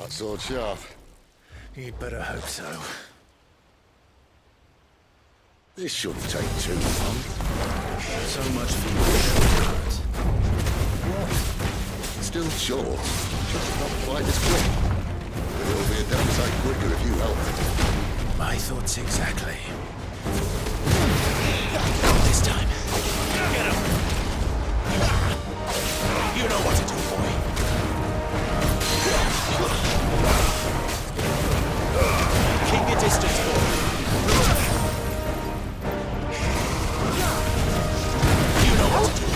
that sword sharp? You'd better hope so. This shouldn't take too long. So much for your shortcut. What? Still short, just not quite as quick. But it'll be a damn sight quicker if you help. My thoughts exactly. Not this time. Get him! You know what to do, boy. Keep your distance, boy. You know what to do.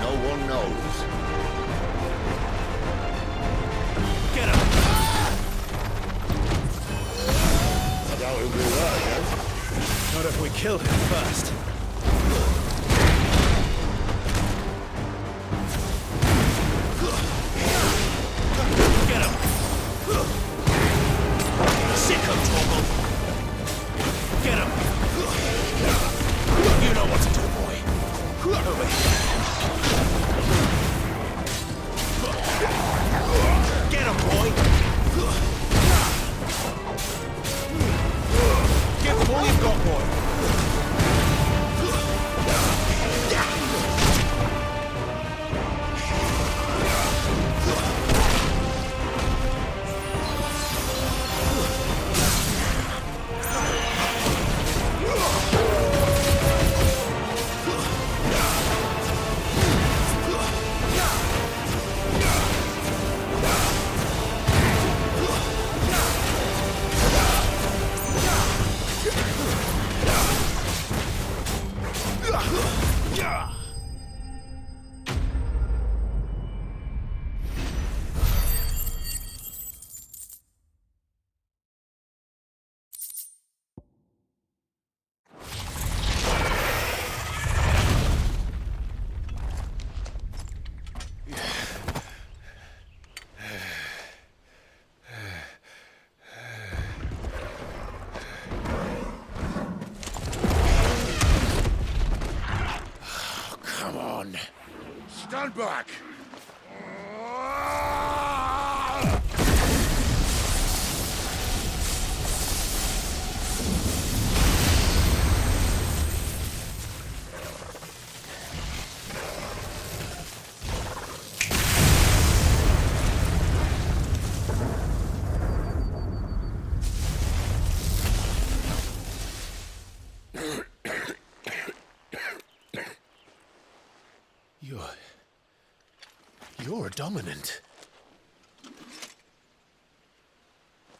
No one knows. Get him! I doubt he'll do that again. Not if we kill him first. Get him! Sick him, Torgal! Get him! You know what to do, boy. Over here. Get him, boy! Give them all you've got, boy! Stand back! You're a dominant.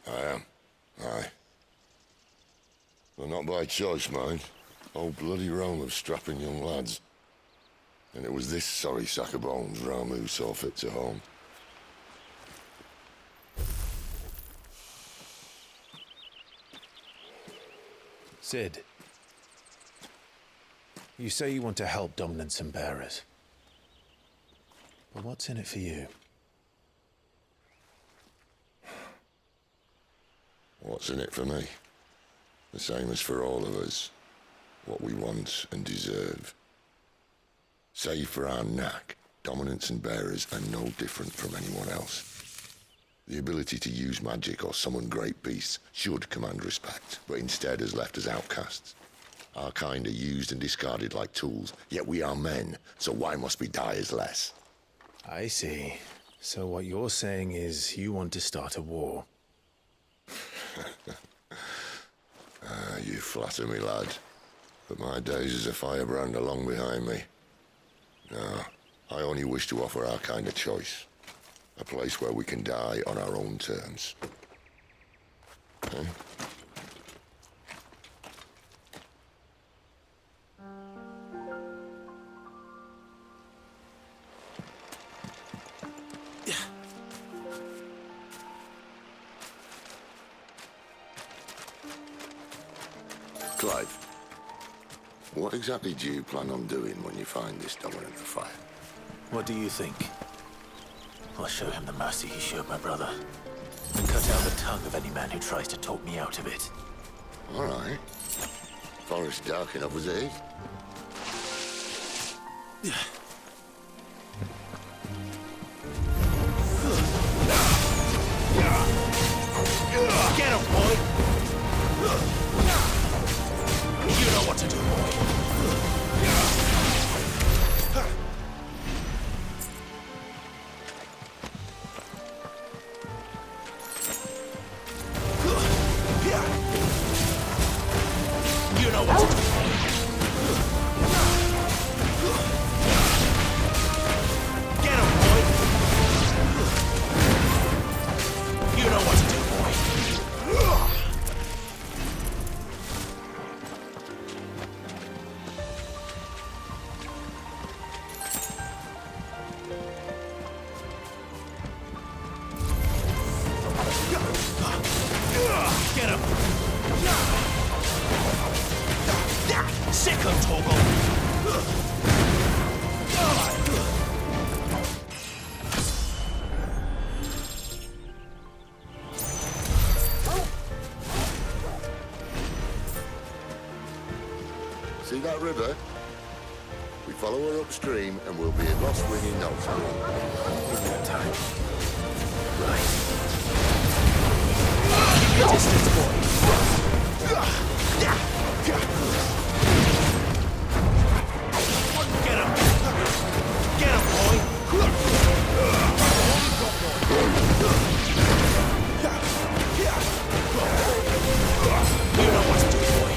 I am. Aye. Well, not by choice, mind. Whole bloody realm of strapping young lads. And it was this sorry sack of bones Ramu saw fit to home. Sid, you say you want to help dominants and bearers. But what's in it for you? What's in it for me? The same as for all of us. What we want and deserve. Save for our knack, dominants and bearers are no different from anyone else. The ability to use magic or summon great beasts should command respect, but instead has left us outcasts. Our kind are used and discarded like tools, yet we are men, so why must we die as less? I see. So what you're saying is you want to start a war. You flatter me, lad. But my days as a firebrand are long behind me. No, I only wish to offer our kind a choice. A place where we can die on our own terms. Okay? Clive, what exactly do you plan on doing when you find this dominant of fire? What do you think? I'll show him the mercy he showed my brother. And cut out the tongue of any man who tries to talk me out of it. All right. Forest dark enough as it is. Get him, boy! You know what to do, boy. You know what to do. Get him, boy! You know what to do, boy. Get him! Sick of Toggle! See that river? We follow her upstream and we'll be at Lost Wing in no time. Good time. Right. Keep your distance, boy. Get him! Get him, boy! You know what to do, boy.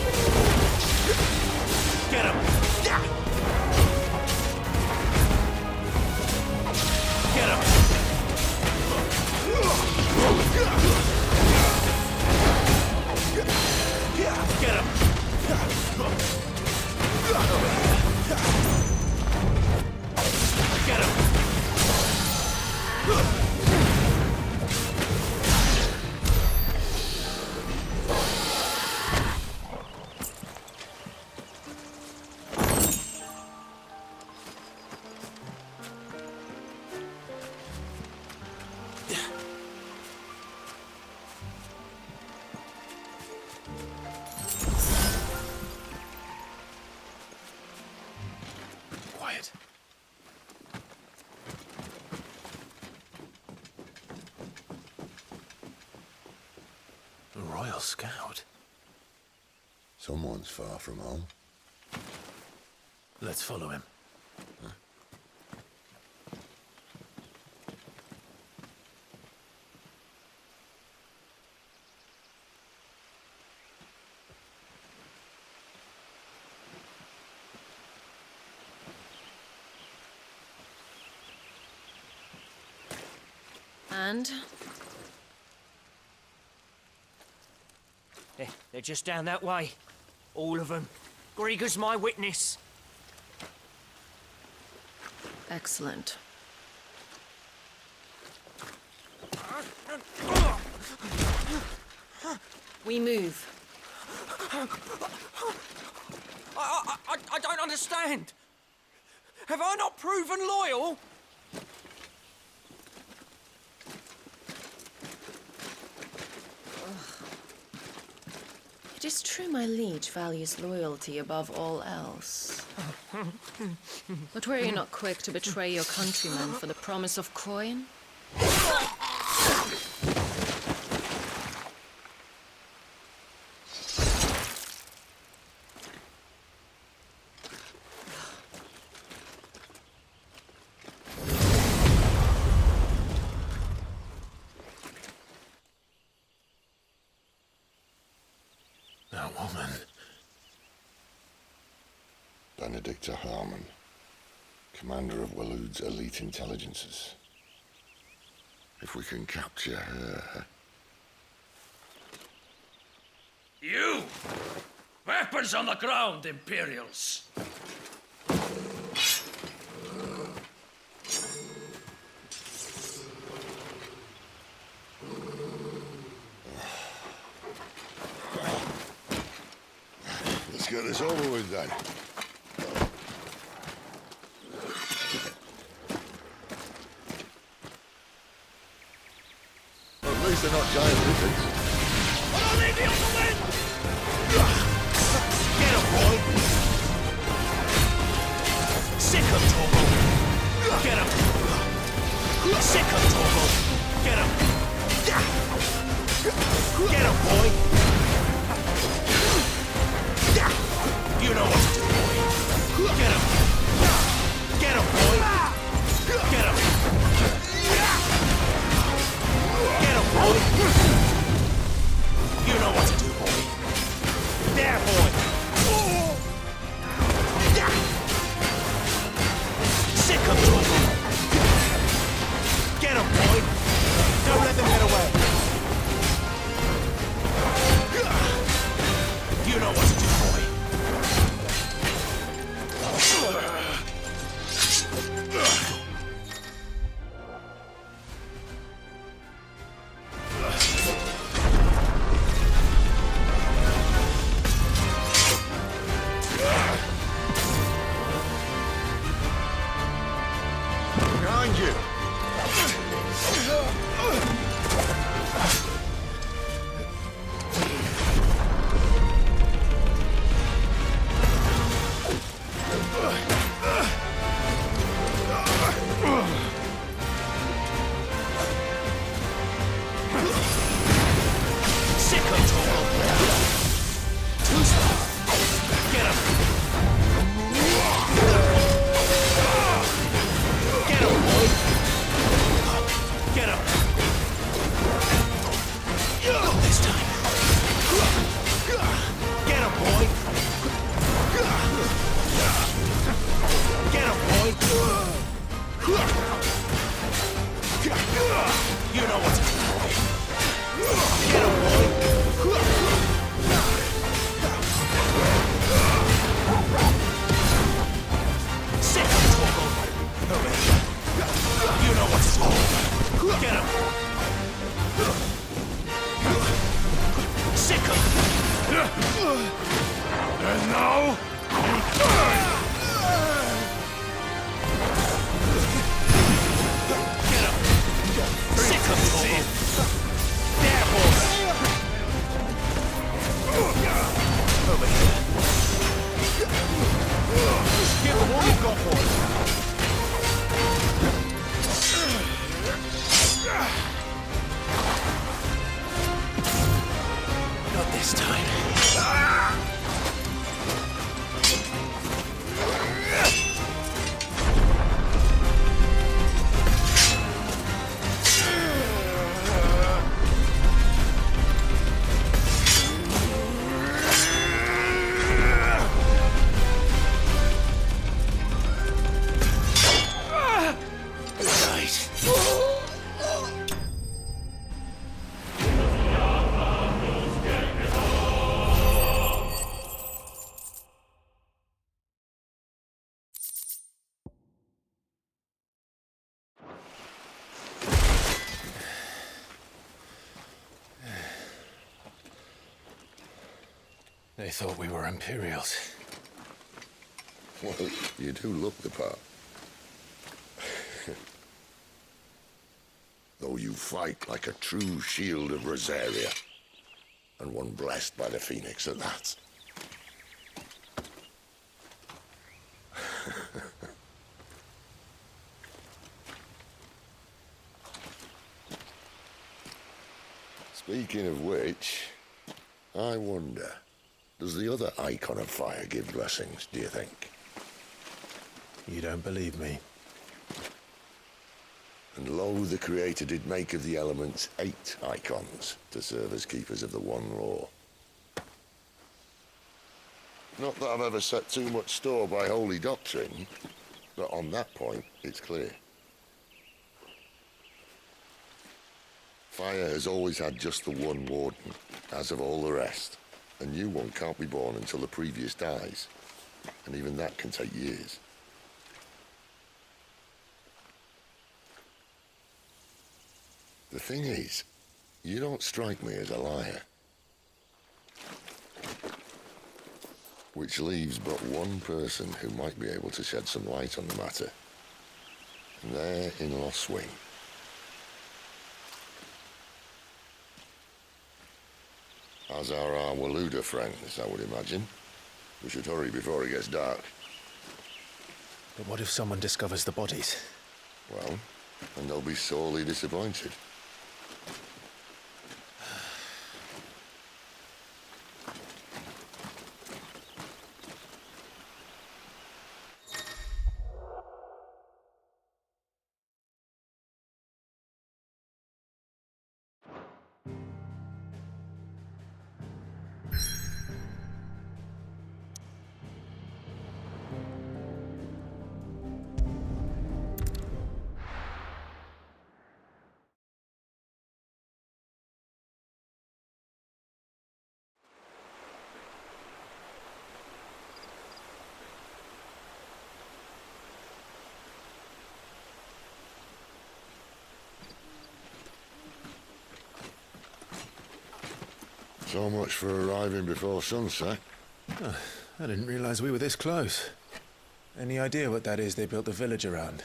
Get him! Get him! Get him! Get him! Quiet. A Royal Scout? Someone's far from home. Let's follow him. And? They're just down that way. All of them. Grieger's my witness. Excellent. We move. I don't understand. Have I not proven loyal? It is true my liege values loyalty above all else. But were you not quick to betray your countrymen for the promise of coin? That woman. Benedicta Harmon, commander of Waloed's elite intelligences. If we can capture her... You! Weapons on the ground, Imperials! get this over with then. At least they're not giant lizards. I'll leave you on the wind! Get him, boy! Sick him, Torgal! Get him! Sick him, Torgal! Get him! Get him, boy! You know what to do, boy! Get him! Get him, boy! Get him! Get him, boy! You know what to do, boy! There, boy! Sick him, Torgal! Get him, boy! Don't let them get away! You know what to do, boy! Behind you! Sick him, Torgal! Too slow! Get him! Get him, boy! Get him! Not this time! Get him, boy! Get him, boy! You know what to do, boy! Get him, boy! Sick him, Torgal! You know what to do! Get him! Sick him! And now? Get him! Sick him, Torgal! There, boy! Over here! Give him all you've got, boy! Not this time. They thought we were Imperials. Well, you do look the part. Though you fight like a true shield of Rosaria. And one blessed by the Phoenix at that. Speaking of which, I wonder, does the other icon of fire give blessings, do you think? You don't believe me? And lo, the Creator did make of the elements 8 icons to serve as keepers of the one law. Not that I've ever set too much store by holy doctrine, but on that point, it's clear. Fire has always had just the one warden, as of all the rest. A new one can't be born until the previous dies, and even that can take years. The thing is, you don't strike me as a liar. Which leaves but one person who might be able to shed some light on the matter. And they're in Lost Swing. As are our Waluda friends, I would imagine. We should hurry before it gets dark. But what if someone discovers the bodies? Well, and they'll be sorely disappointed. So much for arriving before sunset. Oh, I didn't realize we were this close. Any idea what that is they built the village around?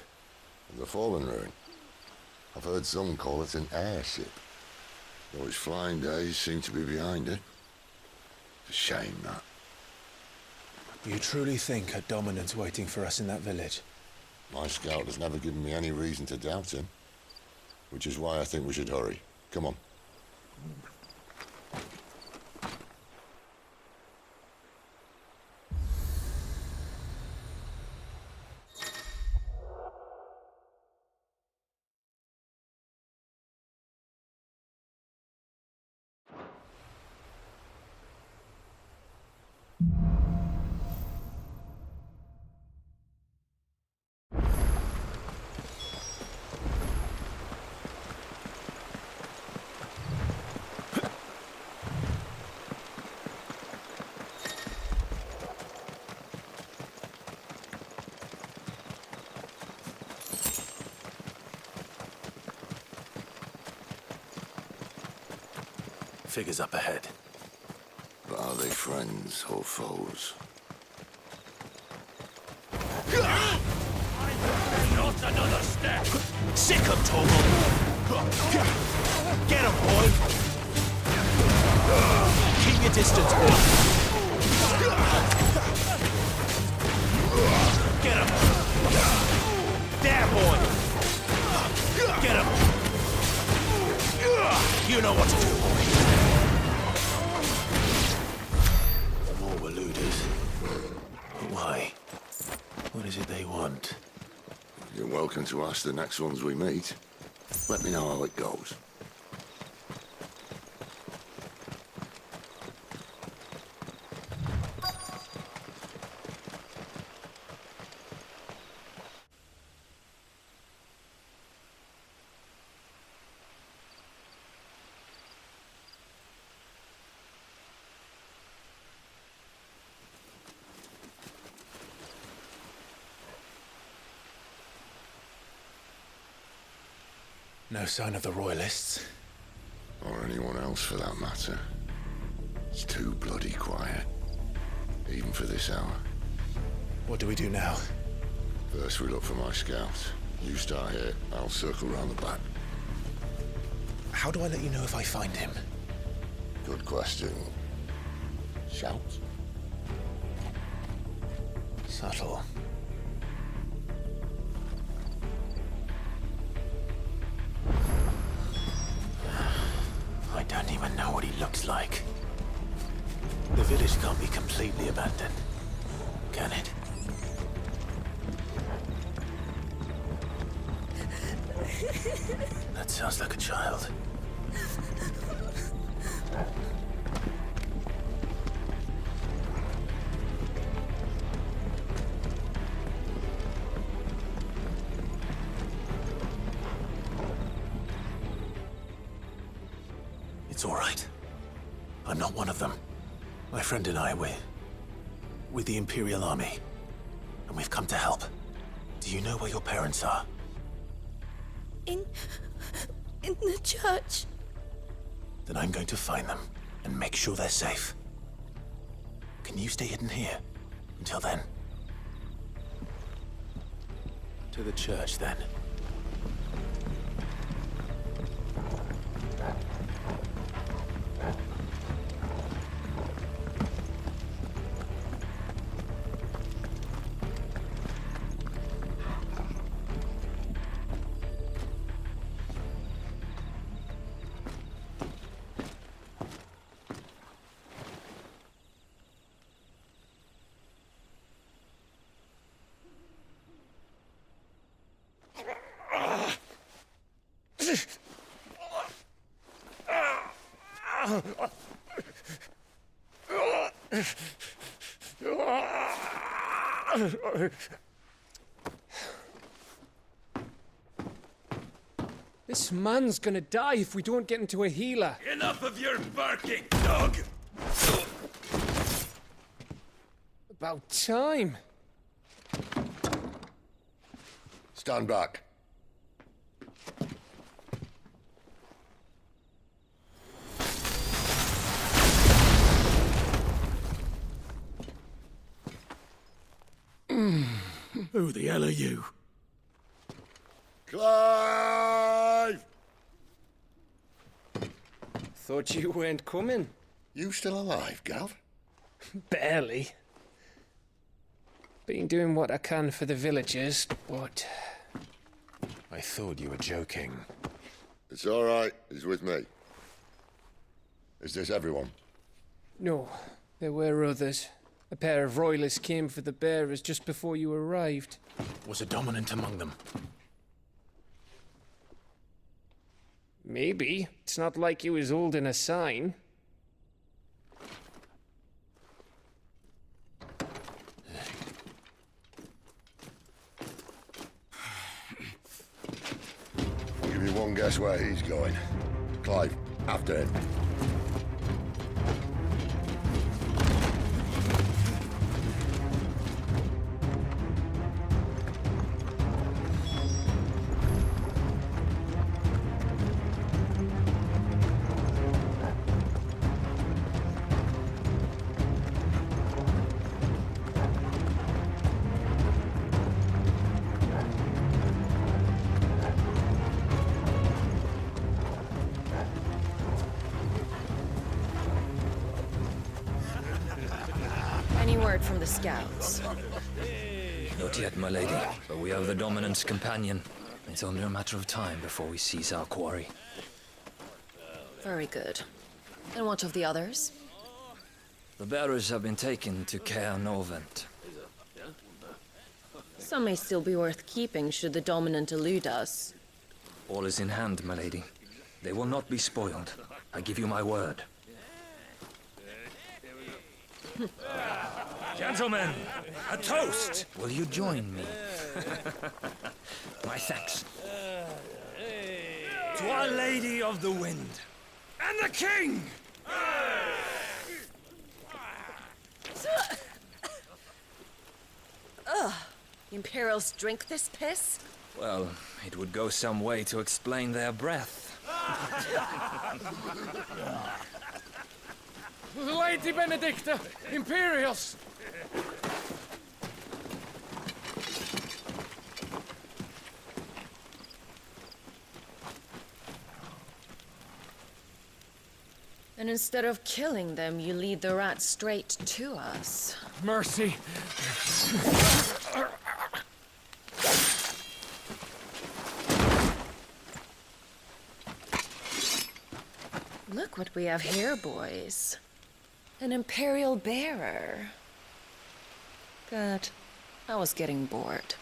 The Fallen Ruin. I've heard some call it an airship. Though its flying days seem to be behind it. It's a shame, that. You truly think a dominant's waiting for us in that village? My scout has never given me any reason to doubt him. Which is why I think we should hurry. Come on. Figures up ahead. But are they friends or foes? Not another step! Sick of Torgal! Get him, boy! Keep your distance, boy! Get him! There, boy! Get him! You know what to do, boy! More Waludas. Why? What is it they want? You're welcome to ask the next ones we meet. Let me know how it goes. No sign of the Royalists. Or anyone else for that matter. It's too bloody quiet. Even for this hour. What do we do now? First we look for my scout. You start here, I'll circle round the back. How do I let you know if I find him? Good question. Shout? Subtle. I don't even know what he looks like. The village can't be completely abandoned, can it? That sounds like a child. It's all right. I'm not one of them. My friend and I, we're with the Imperial Army. And we've come to help. Do you know where your parents are? In the church. Then I'm going to find them and make sure they're safe. Can and you stay hidden here. Until then. To the church, then. This man's gonna die if we don't get into a healer. Enough of your barking, dog! About time. Stand back. Who the hell are you? Clive! Thought you weren't coming. You still alive, Gav? Barely. Been doing what I can for the villagers, but... I thought you were joking. It's all right. He's with me. Is this everyone? No, there were others. A pair of royalists came for the bearers just before you arrived. Was a dominant among them? Maybe. It's not like he was holding a sign. I'll give you one guess where he's going. Clive, after him. Any word from the scouts? Not yet, my lady, but we have the dominant's companion. It's only a matter of time before we seize our quarry. Very good. And what of the others? The bearers have been taken to Caer Novent. Some may still be worth keeping should the dominant elude us. All is in hand, my lady. They will not be spoiled. I give you my word. Gentlemen, a toast! Will you join me? My thanks. To Our Lady of the Wind. And the King! The Imperials drink this piss? Well, it would go some way to explain their breath. Lady Benedicta! Imperials! And instead of killing them, you lead the rats straight to us. Mercy! Look what we have here, boys. An Imperial bearer. Good. I was getting bored.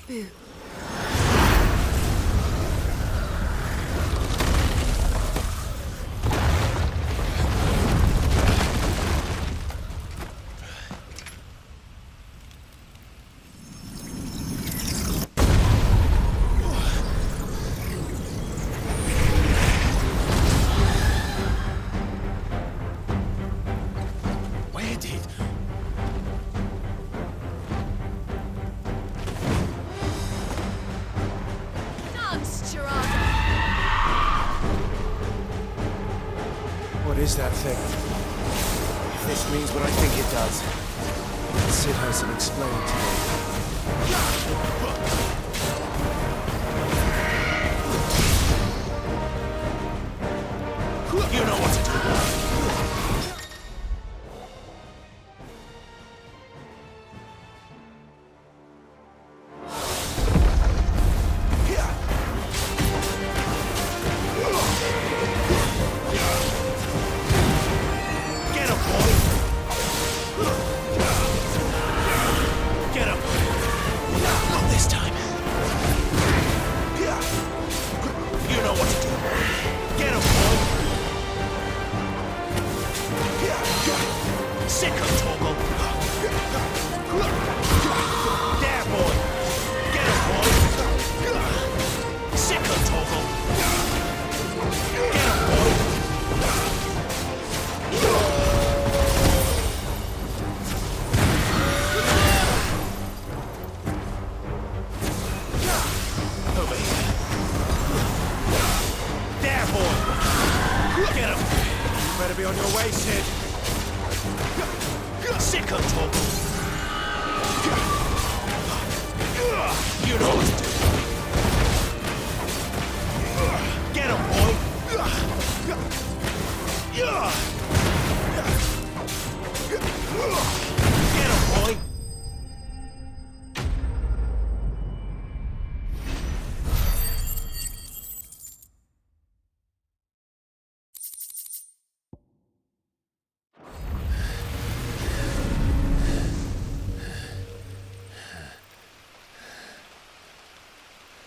Boo. Where did... is that thing? If this means what I think it does, Sid has some explaining to do. You know what to do.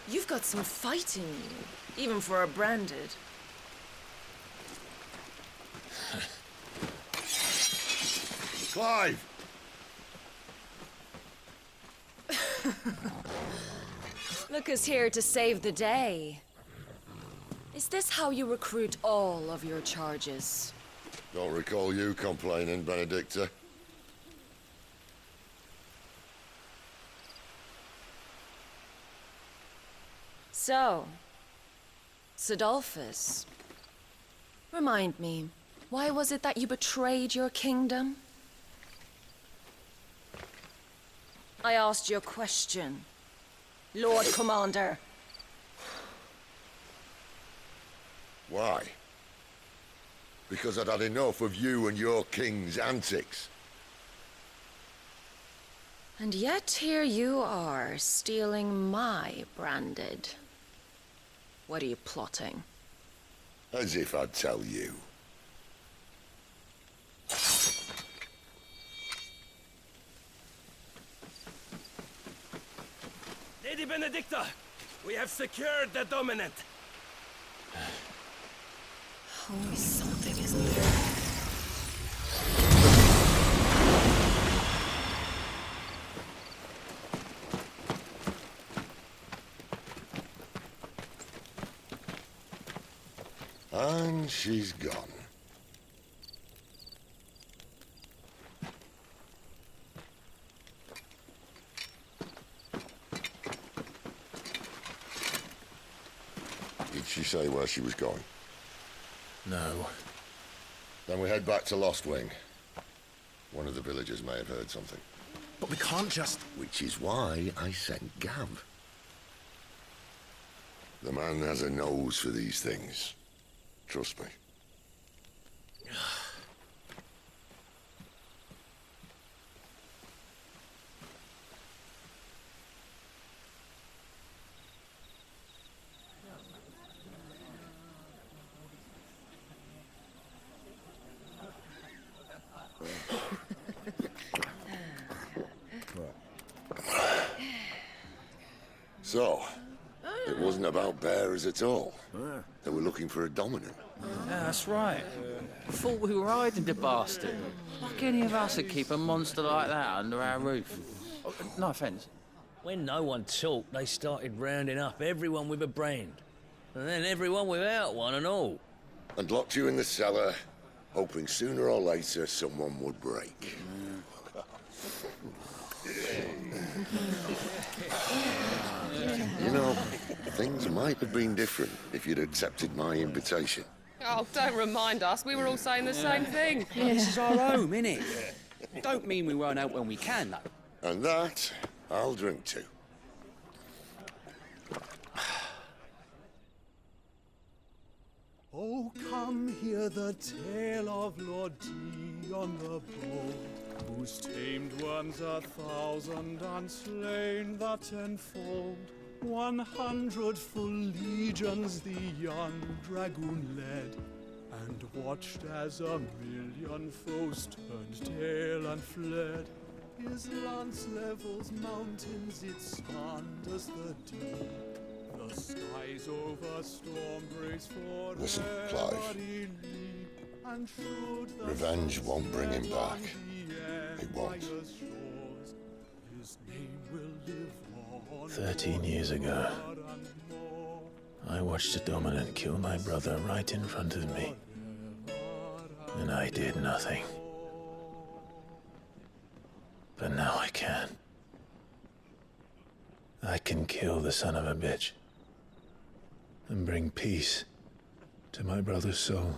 You've got some fight in you, even for a branded. Clive! Look who's here to save the day. Is this how you recruit all of your charges? Don't recall you complaining, Benedicta. So, Sidolphus, remind me, why was it that you betrayed your kingdom? I asked you a question, Lord Commander. Why? Because I'd had enough of you and your king's antics. And yet here you are, stealing my branded. What are you plotting? As if I'd tell you. Lady Benedicta, we have secured the dominant. Always something, isn't there? And she's gone. Did she say where she was going? No. Then we head back to Lost Wing. One of the villagers may have heard something. But we can't just... Which is why I sent Gav. The man has a nose for these things. Trust me. So, it wasn't about bearers at all. They were looking for a dominant. Yeah, that's right. Thought we were hiding the bastard. Like any of us would keep a monster like that under our roof. Oh, no offence. When no one talked, they started rounding up everyone with a brand. And then everyone without one and all. And locked you in the cellar, hoping sooner or later someone would break. You know, things might have been different if you'd accepted my invitation. Oh, don't remind us. We were all saying the same thing. This is our home, innit? Don't mean we won't out when we can, though. And that, I'll drink to. Oh, come hear the tale of Lord T on the bold, whose tamed ones 1,000 and slain the tenfold. 100 full legions the young dragoon led, and watched as 1,000,000 foes turned tail and fled. His lance levels mountains, it spanned as the deep. The skies over storm brace for Listen, Clive. and showed the Revenge won't bring him back. It won't. His name will live on 13 years ago, I watched a dominant kill my brother right in front of me, and I did nothing. But now I can. I can kill the son of a bitch and bring peace to my brother's soul.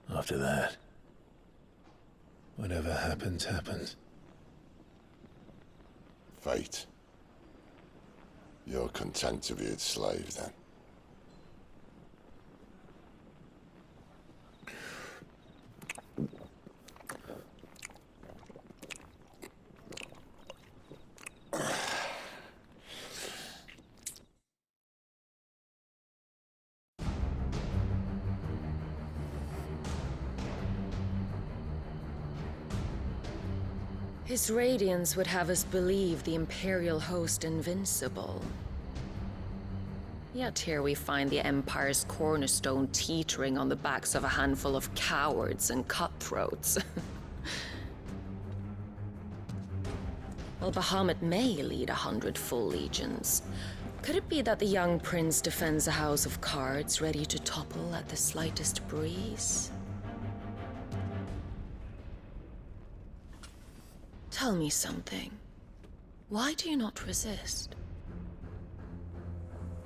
After that, whatever happens, happens. Fate. You're content to be its slave, then? His radiance would have us believe the Imperial host invincible. Yet here we find the Empire's cornerstone teetering on the backs of a handful of cowards and cutthroats. While Bahamut may lead 100 full legions, could it be that the young prince defends a house of cards ready to topple at the slightest breeze? Tell me something. Why do you not resist?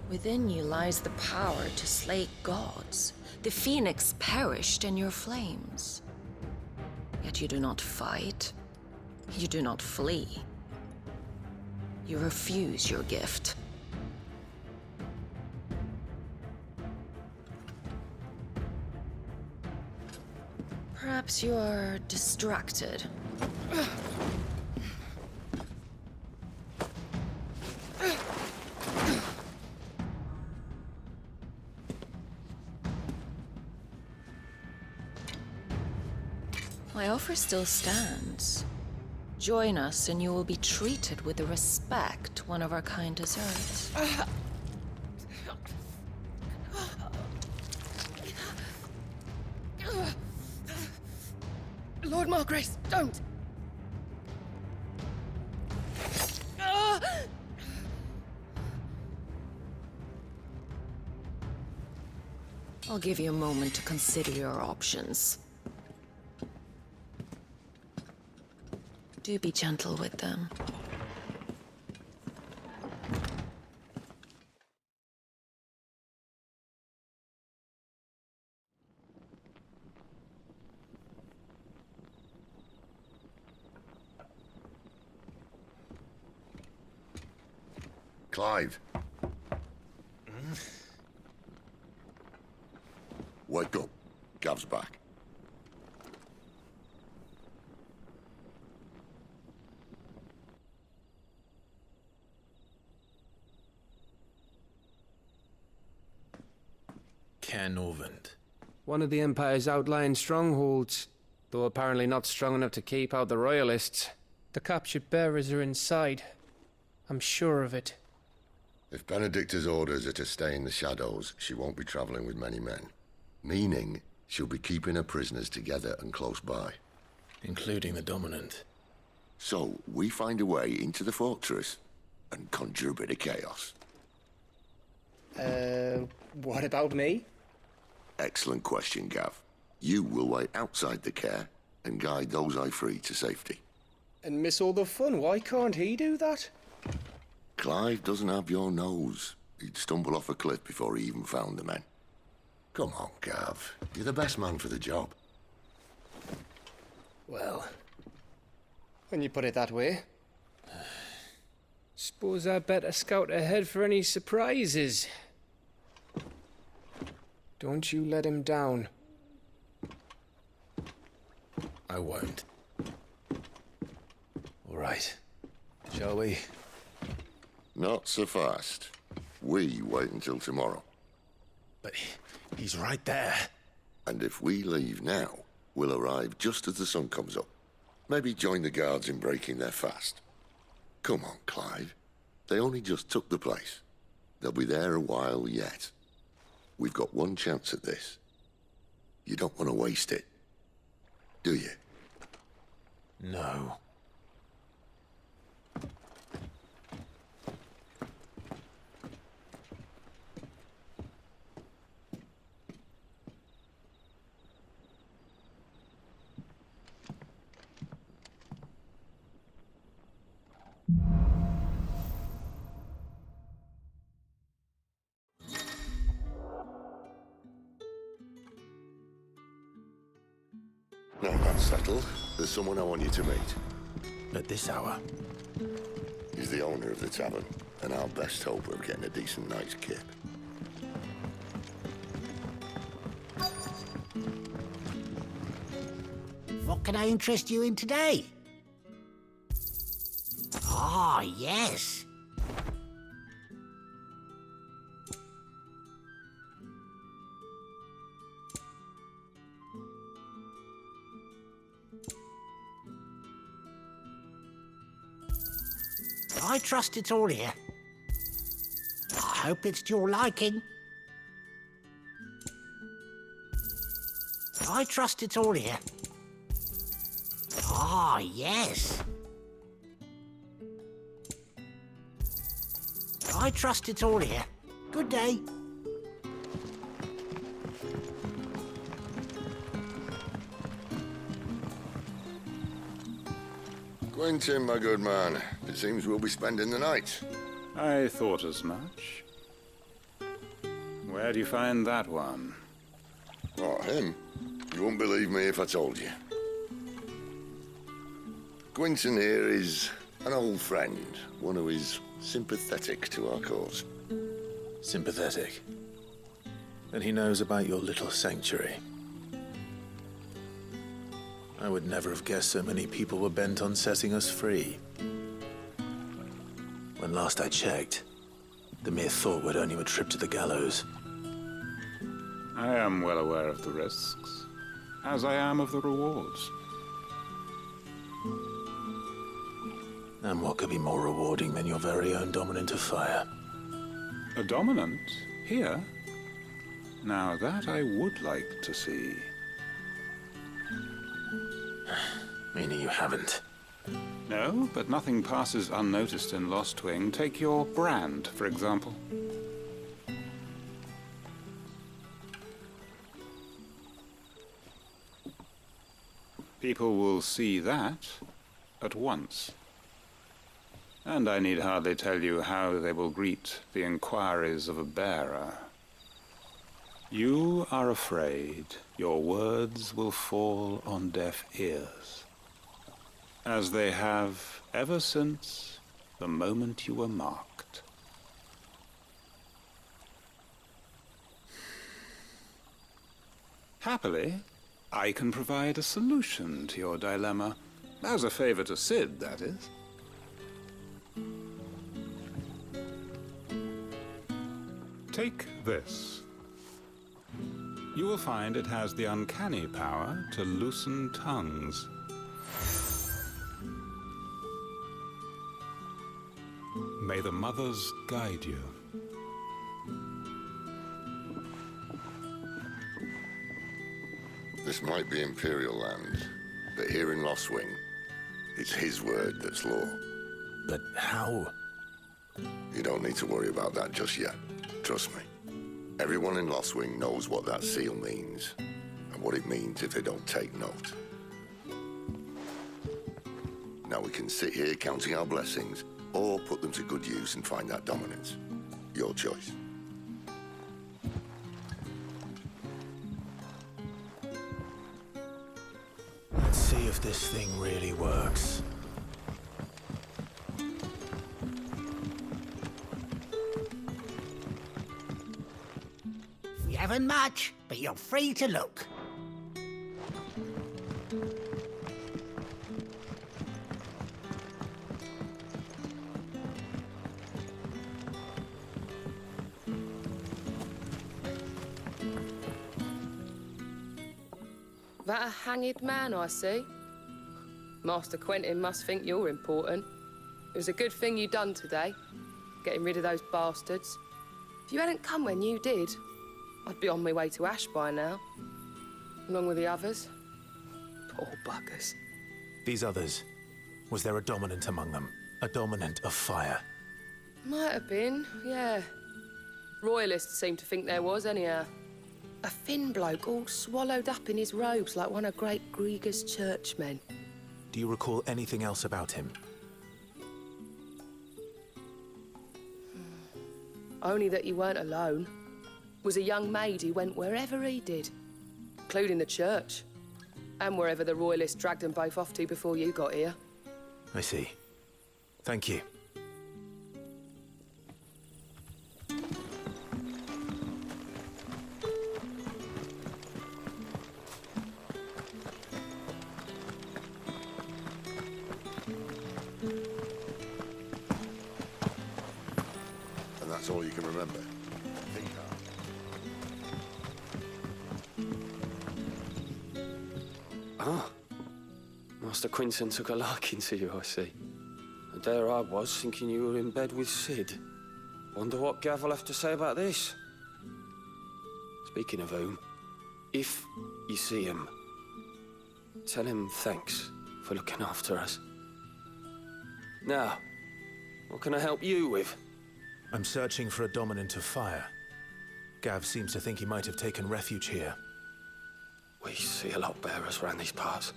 Within you lies the power to slay gods. The phoenix perished in your flames. Yet you do not fight. You do not flee. You refuse your gift. Perhaps you are distracted. My offer still stands. Join us and you will be treated with the respect one of our kind deserves. Lord Margrace, don't! I'll give you a moment to consider your options. Do be gentle with them. Clive. Wake up. Gav's back. Canovant. One of the Empire's outlying strongholds, though apparently not strong enough to keep out the Royalists. The captured bearers are inside. I'm sure of it. If Benedicta's orders are to stay in the shadows, she won't be traveling with many men. Meaning, she'll be keeping her prisoners together and close by. Including the Dominant. So, we find a way into the fortress and conjure a bit of chaos. What about me? Excellent question, Gav. You will wait outside the care and guide those I free to safety. And miss all the fun. Why can't he do that? Clive doesn't have your nose. He'd stumble off a cliff before he even found the men. Come on, Gav. You're the best man for the job. Well, when you put it that way, suppose I better scout ahead for any surprises. Don't you let him down. I won't. All right. Shall we? Not so fast. We wait until tomorrow. But he's right there. And if we leave now, we'll arrive just as the sun comes up. Maybe join the guards in breaking their fast. Come on, Clive. They only just took the place. They'll be there a while yet. We've got one chance at this. You don't want to waste it, do you? No. Now that's settled. There's someone I want you to meet. At this hour? He's the owner of the tavern, and our best hope of getting a decent night's kip. What can I interest you in today? Ah, yes. I trust it's all here. I hope it's to your liking. I trust it's all here. Ah, yes. I trust it's all here. Good day. Quentin, my good man. It seems we'll be spending the night. I thought as much. Where do you find that one? Oh, him? You wouldn't believe me if I told you. Quentin here is an old friend, one who is sympathetic to our cause. Sympathetic. And he knows about your little sanctuary. I would never have guessed so many people were bent on setting us free. When last I checked, the mere thought would earn you a trip to the gallows. I am well aware of the risks, as I am of the rewards. And what could be more rewarding than your very own dominant of fire? A dominant? Here? Now that I would like to see. Meaning you haven't? No, but nothing passes unnoticed in Lost Wing. Take your brand, for example. People will see that at once. And I need hardly tell you how they will greet the inquiries of a bearer. You are afraid your words will fall on deaf ears, as they have ever since the moment you were marked. Happily, I can provide a solution to your dilemma, as a favor to Sid, that is. Take this. You will find it has the uncanny power to loosen tongues. May the mothers guide you. This might be Imperial land, but here in Lost Wing, it's his word that's law. But how? You don't need to worry about that just yet. Trust me. Everyone in Lost Wing knows what that seal means, and what it means if they don't take note. Now we can sit here counting our blessings, or put them to good use and find that dominance. Your choice. if this thing really works. We haven't much, but you're free to look. That a hanged man I see? Master Quentin must think you're important. It was a good thing you done today, getting rid of those bastards. If you hadn't come when you did, I'd be on my way to Ash by now, along with the others. Poor buggers. These others, was there a dominant among them? A dominant of fire? Might have been, yeah. Royalists seem to think there was, anyhow. A thin bloke all swallowed up in his robes like one of Great Grieger's churchmen. Do you recall anything else about him? Only that he weren't alone. Was a young maid who went wherever he did, including the church, and wherever the Royalists dragged them both off to before you got here. I see. Thank you. And that's all you can remember? Think hard. Ah. Master Quinton took a liking to you, I see. And there I was, thinking you were in bed with Sid. Wonder what Gav will have to say about this. Speaking of whom, if you see him, tell him thanks for looking after us. Now, what can I help you with? I'm searching for a dominant of fire. Gav seems to think he might have taken refuge here. We see a lot bearers around these parts.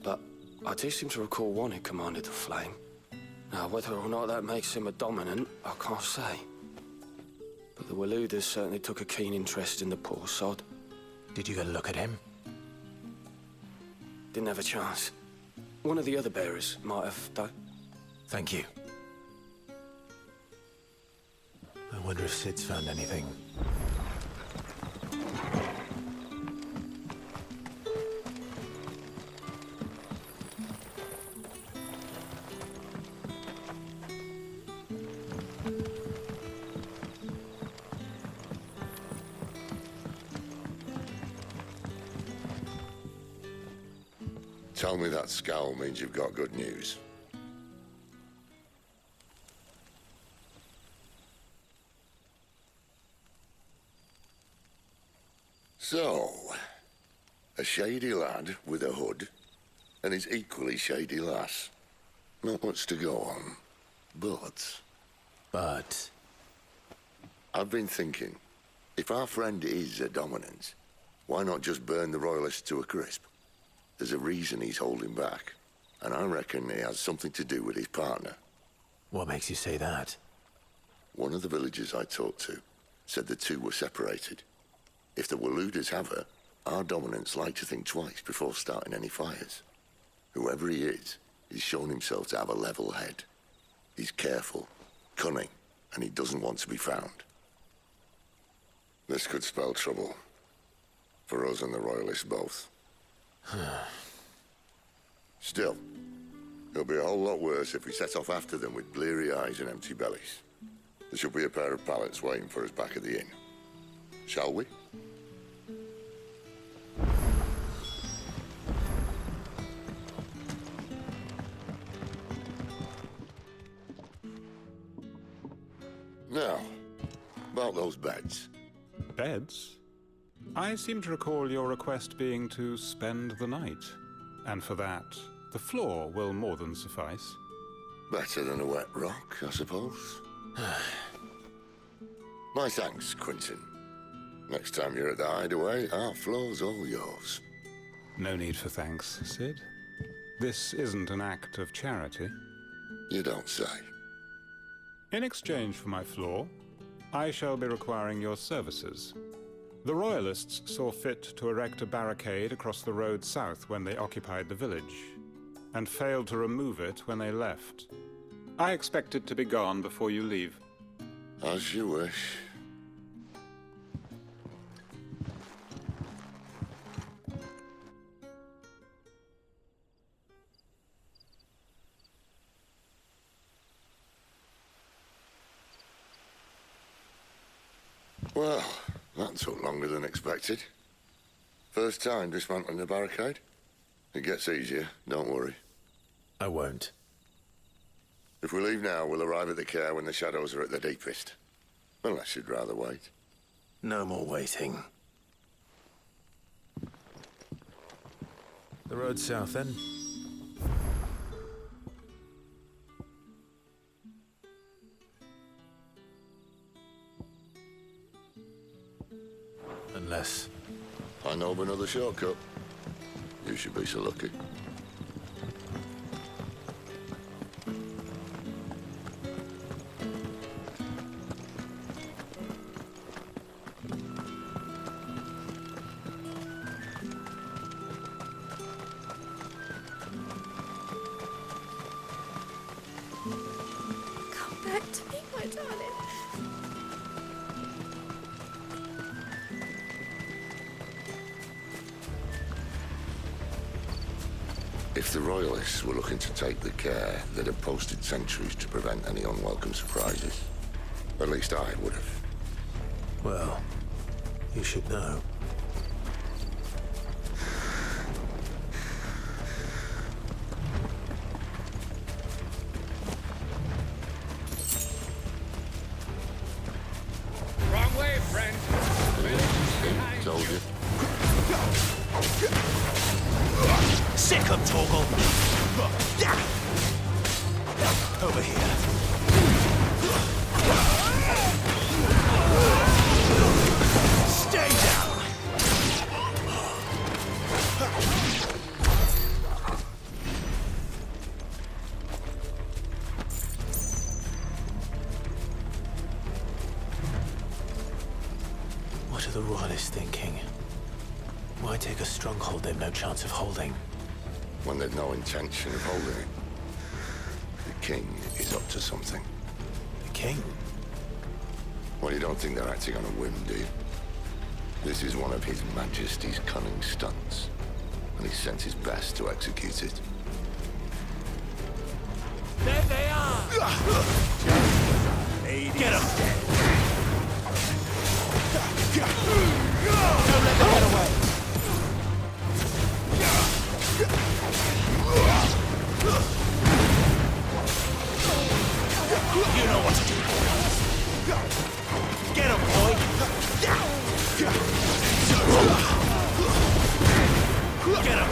But I do seem to recall one who commanded the flame. Now, whether or not that makes him a dominant, I can't say. But the Waluders certainly took a keen interest in the poor sod. Did you get a look at him? Didn't have a chance. One of the other bearers might have, though. Thank you. I wonder if Sid's found anything. Tell me that scowl means you've got good news. So, a shady lad with a hood, and his equally shady lass. Not much to go on, but... I've been thinking, if our friend is a dominant, why not just burn the Royalists to a crisp? There's a reason he's holding back, and I reckon he has something to do with his partner. What makes you say that? One of the villagers I talked to said the two were separated. If the Waluders have her, our dominants like to think twice before starting any fires. Whoever he is, he's shown himself to have a level head. He's careful, cunning, and he doesn't want to be found. This could spell trouble. For us and the Royalists both. Still, it'll be a whole lot worse if we set off after them with bleary eyes and empty bellies. There should be a pair of pallets waiting for us back at the inn. Shall we? Now, about those beds. Beds? I seem to recall your request being to spend the night. And for that, the floor will more than suffice. Better than a wet rock, I suppose. My thanks, Quinton. Next time you're at the hideaway, our floor's all yours. No need for thanks, Sid. This isn't an act of charity. You don't say. In exchange for my floor, I shall be requiring your services. The Royalists saw fit to erect a barricade across the road south when they occupied the village, and failed to remove it when they left. I expect it to be gone before you leave. As you wish. Well, that took longer than expected. First time dismantling the barricade? It gets easier, don't worry. I won't. If we leave now, we'll arrive at the care when the shadows are at their deepest. Unless you'd rather wait. No more waiting. The road south, then? Unless... I know of another shortcut. You should be so lucky. Come back to me, my darling. If the Royalists were looking to take the care, they'd have posted sentries to prevent any unwelcome surprises. At least I would have. Well, you should know. Wrong way, friend. Told you. Sick of Torgal! Over here. Stay down! What are the Royalists thinking? Why take a stronghold they've no chance of holding? When they've no intention of holding it. The king is up to something. The king? Well, you don't think they're acting on a whim, do you? This is one of His Majesty's cunning stunts, and he sent his best to execute it. There they are! Get him! Don't let them get away! You know what to do. Get him, boy! Get him!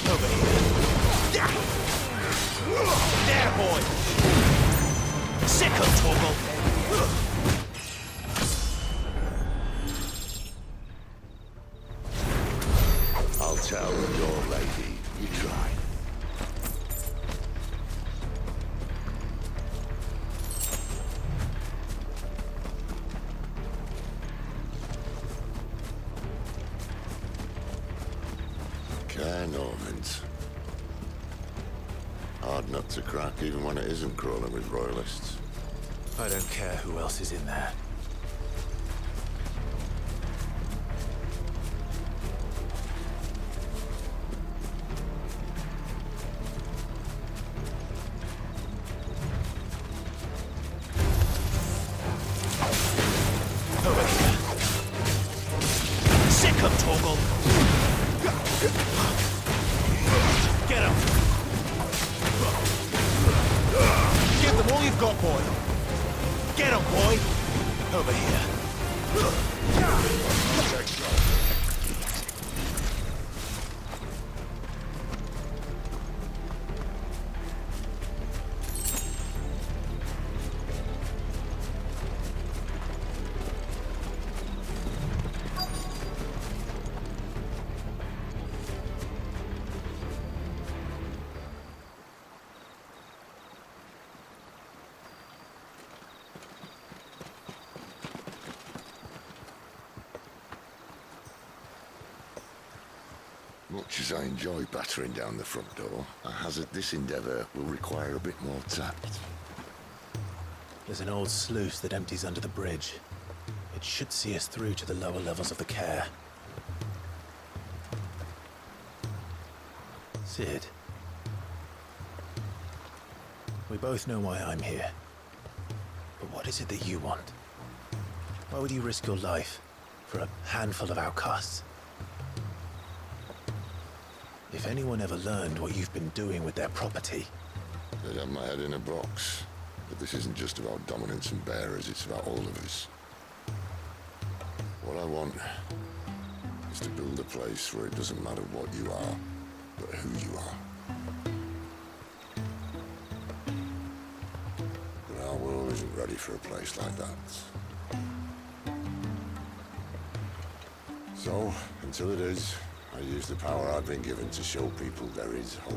Over here. There, boy! Sick of Torgal! I'll tell your lady you tried. Normans. Hard nut to crack, even when it isn't crawling with Royalists. I don't care who else is in there. Over here. Sick of Torgal! Get him! Give them all you've got, boy! Get him, boy! Over here. Much as I enjoy battering down the front door, I hazard this endeavour will require a bit more tact. There's an old sluice that empties under the bridge. It should see us through to the lower levels of the care. Sid. We both know why I'm here. But what is it that you want? Why would you risk your life for a handful of outcasts? If anyone ever learned what you've been doing with their property... They'd have my head in a box. But this isn't just about dominance and bearers, it's about all of us. What I want is to build a place where it doesn't matter what you are, but who you are. But our world isn't ready for a place like that. So, until it is, I use the power I've been given to show people there is hope.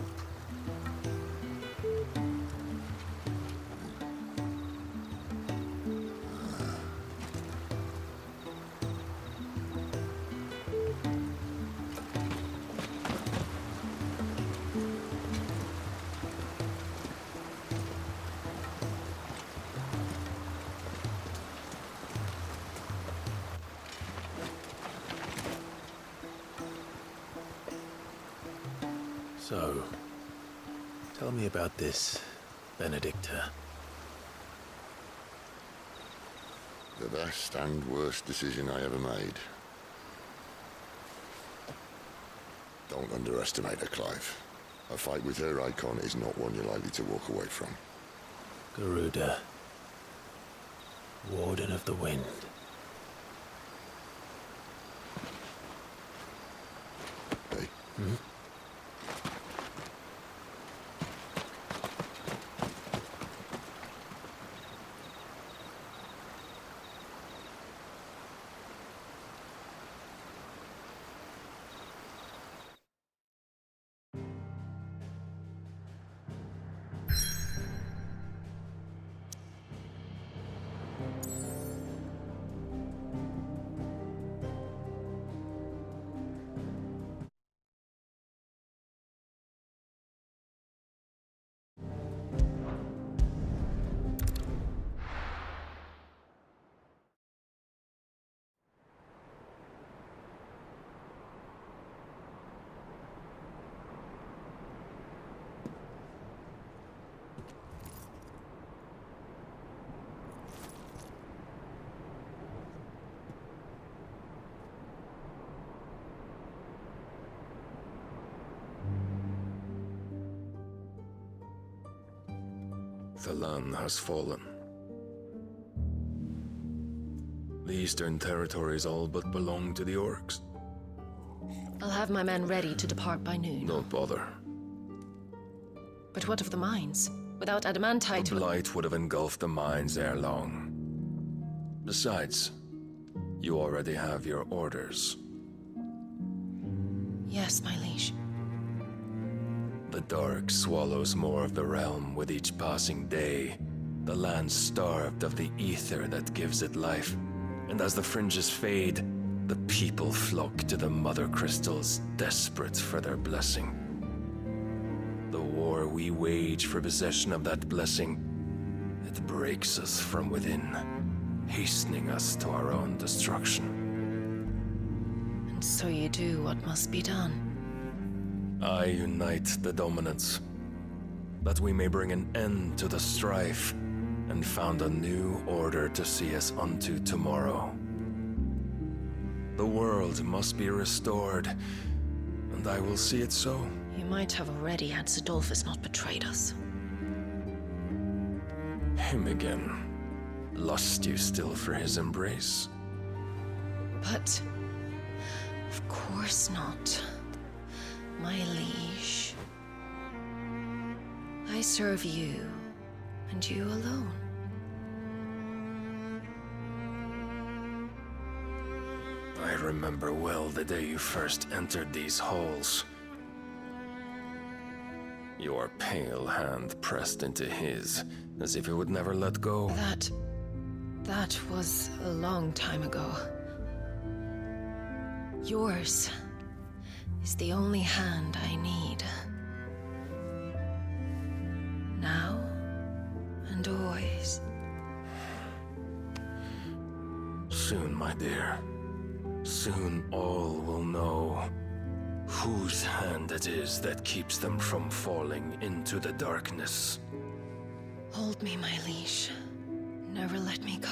So, tell me about this Benedicta. The best and worst decision I ever made. Don't underestimate her, Clive. A fight with her icon is not one you're likely to walk away from. Garuda. Warden of the Wind. Hey? Hmm? The land has fallen. The Eastern territories all but belong to the orcs. I'll have my men ready to depart by noon. Don't bother. But what of the mines? Without adamantite... The blight would have engulfed the mines ere long. Besides, you already have your orders. Yes, my liege. The dark swallows more of the realm with each passing day. The land starved of the ether that gives it life. And as the fringes fade, the people flock to the mother crystals, desperate for their blessing. The war we wage for possession of that blessing, it breaks us from within, hastening us to our own destruction. And so you do what must be done. I unite the dominants, that we may bring an end to the strife, and found a new order to see us unto tomorrow. The world must be restored, and I will see it so. You might have already had Zidolphus not betrayed us. Him again. Lust you still for his embrace? But... of course not. My liege. I serve you, and you alone. I remember well the day you first entered these halls. Your pale hand pressed into his, as if it would never let go. That was a long time ago. Yours is the only hand I need. Now and always. Soon, my dear. Soon all will know whose hand it is that keeps them from falling into the darkness. Hold me, my liege. Never let me go.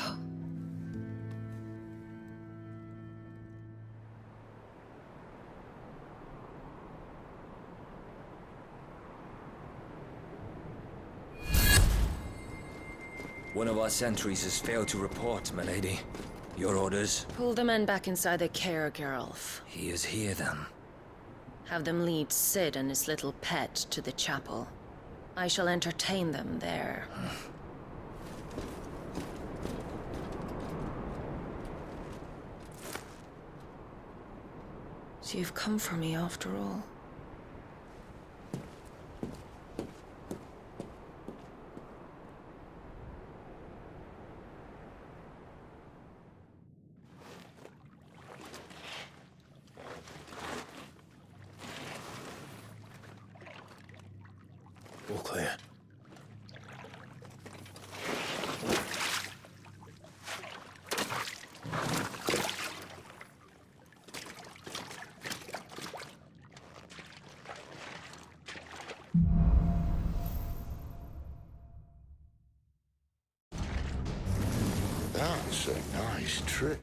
One of our sentries has failed to report, milady. Your orders? Pull the men back inside the care, Geralf. He is here, then. Have them lead Sid and his little pet to the chapel. I shall entertain them there. So you've come for me after all. All clear. That's a nice trick.